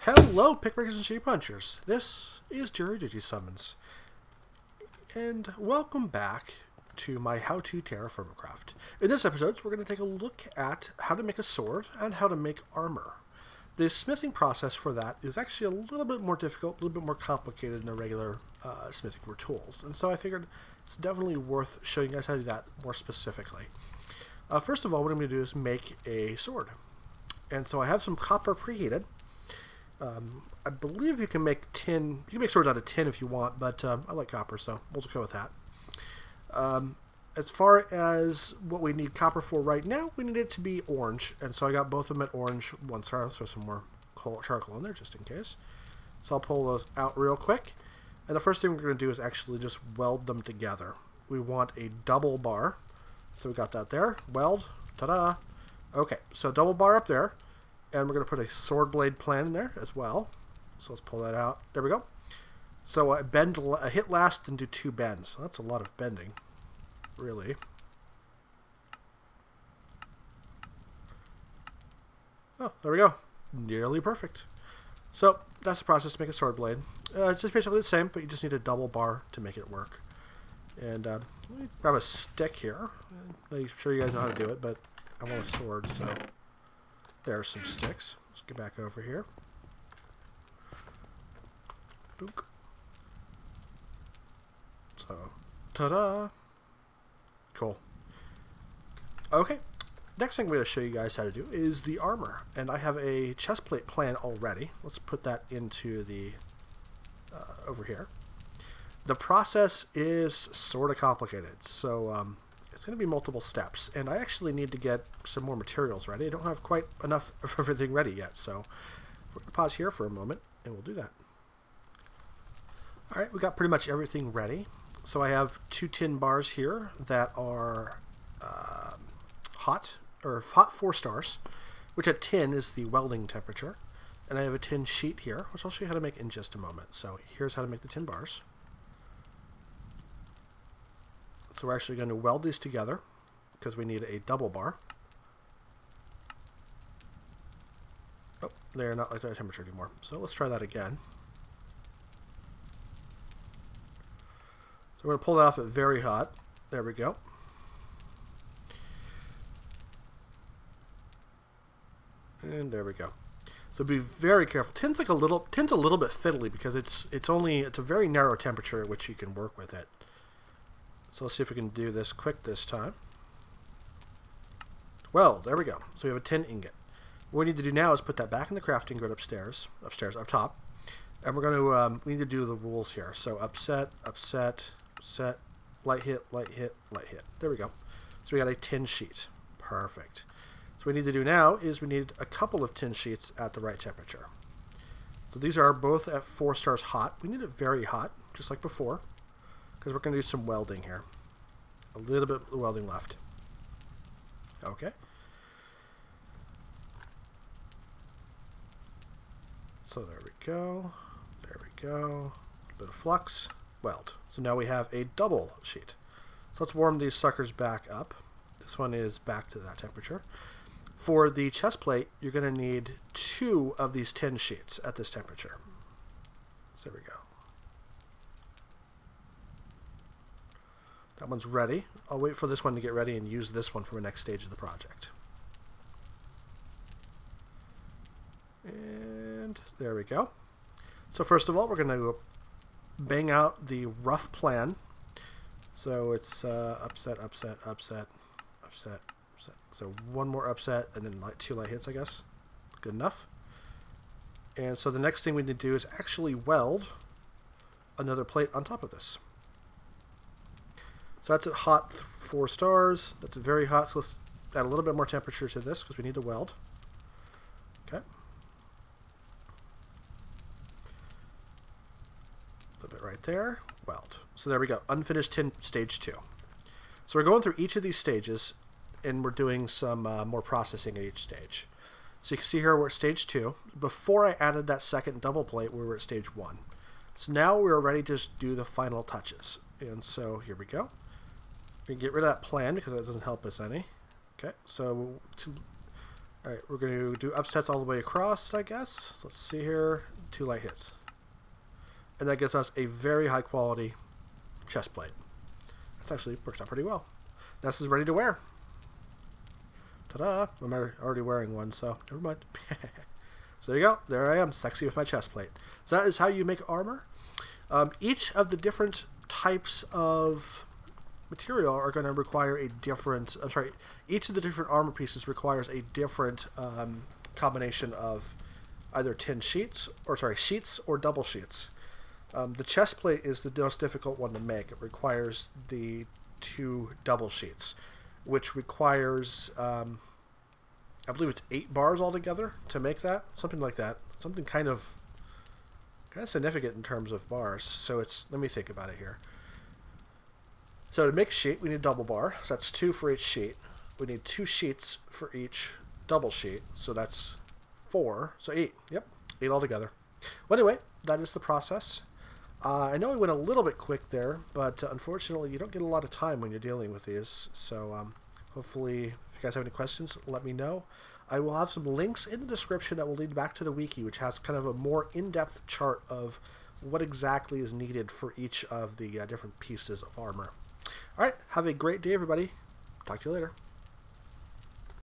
Hello, pickbreakers and sheep punchers. This is JuryDutySummons, and welcome back to my how-to TerraFirmaCraft. In this episode, we're going to take a look at how to make a sword and how to make armor. The smithing process for that is actually a little bit more difficult, a little bit more complicated than the regular smithing for tools, and so I figured it's definitely worth showing you guys how to do that more specifically. First of all, what I'm going to do is make a sword, and so I have some copper preheated. I believe you can make tin. You can make swords out of tin if you want, but I like copper, so we'll just go with that. As far as what we need copper for right now, we need it to be orange, and so I got both of them at orange. Once I'll throw some more charcoal in there just in case. So I'll pull those out real quick, and the first thing we're going to do is actually just weld them together. We want a double bar, so we got that there. Weld, ta-da! Okay, so double bar up there. And we're going to put a sword blade plan in there as well. So let's pull that out. There we go. So I hit last and do 2 bends. That's a lot of bending, really. Oh, there we go. Nearly perfect. So that's the process to make a sword blade. It's just basically the same, but you just need a double bar to make it work. And let me grab a stick here. I'm sure you guys know how to do it, but I want a sword, so... There are some sticks. Let's get back over here. So, ta-da! Cool. Okay, next thing I'm going to show you guys how to do is the armor. And I have a chest plate plan already. Let's put that into the, over here. The process is sort of complicated, so it's going to be multiple steps, and I actually need to get some more materials ready. I don't have quite enough of everything ready yet, so we're going to pause here for a moment, and we'll do that. Alright, we got pretty much everything ready. So I have 2 tin bars here that are hot 4 stars, which at 10 is the welding temperature, and I have a tin sheet here, which I'll show you how to make in just a moment. So here's how to make the tin bars. So we're actually going to weld these together because we need a double bar. Oh, they're not like that temperature anymore. So let's try that again. So we're going to pull that off at very hot. There we go. And there we go. So be very careful. Tin's a little bit fiddly because it's a very narrow temperature at which you can work with it. So let's see if we can do this quick this time. Well, there we go. So we have a tin ingot. What we need to do now is put that back in the crafting grid upstairs up top. And we're going to, we need to do the rules here. So upset, upset, set, light hit, light hit, light hit. There we go. So we got a tin sheet. Perfect. So what we need to do now is we need a couple of tin sheets at the right temperature. So these are both at 4 stars hot. We need it very hot, just like before, because we're going to do some welding here. A little bit of welding left. Okay. So there we go. There we go. A bit of flux. Weld. So now we have a double sheet. So let's warm these suckers back up. This one is back to that temperature. For the chest plate, you're going to need 2 of these tin sheets at this temperature. So there we go. That one's ready. I'll wait for this one to get ready and use this one for the next stage of the project. And there we go. So first of all, we're going to bang out the rough plan. So it's upset, upset, upset, upset, upset. So 1 more upset and then 2 light hits, I guess. Good enough. And so the next thing we need to do is actually weld another plate on top of this. So that's at hot 4 stars. That's very hot. So let's add a little bit more temperature to this because we need to weld. Okay. A little bit right there. Weld. So there we go. Unfinished tin stage 2. So we're going through each of these stages and we're doing some more processing at each stage. So you can see here we're at stage 2. Before I added that second double plate, we were at stage 1. So now we're ready to just do the final touches. And so here we go. We can get rid of that plan because that doesn't help us any. Okay, so Alright, we're going to do upsets all the way across, I guess. Let's see here. 2 light hits. And that gives us a very high quality chest plate. That actually works out pretty well. This is ready to wear. Ta-da! I'm already wearing one, so never mind. So there you go. There I am, sexy with my chest plate. So that is how you make armor. Each of the different types of material are going to require a different... I'm sorry. Each of the different armor pieces requires a different combination of either sheets or double sheets. The chest plate is the most difficult one to make. It requires the 2 double sheets, which requires, I believe it's 8 bars altogether to make that. Something like that. Something kind of significant in terms of bars. So it's, let me think about it here. So to make a sheet, we need a double bar. So that's 2 for each sheet. We need 2 sheets for each double sheet. So that's 4. So 8. Yep, 8 altogether. Well, anyway, that is the process. I know I went a little bit quick there, but unfortunately you don't get a lot of time when you're dealing with these. So hopefully, if you guys have any questions, let me know. I will have some links in the description that will lead back to the wiki, which has kind of a more in-depth chart of what exactly is needed for each of the different pieces of armor. All right, have a great day, everybody. Talk to you later.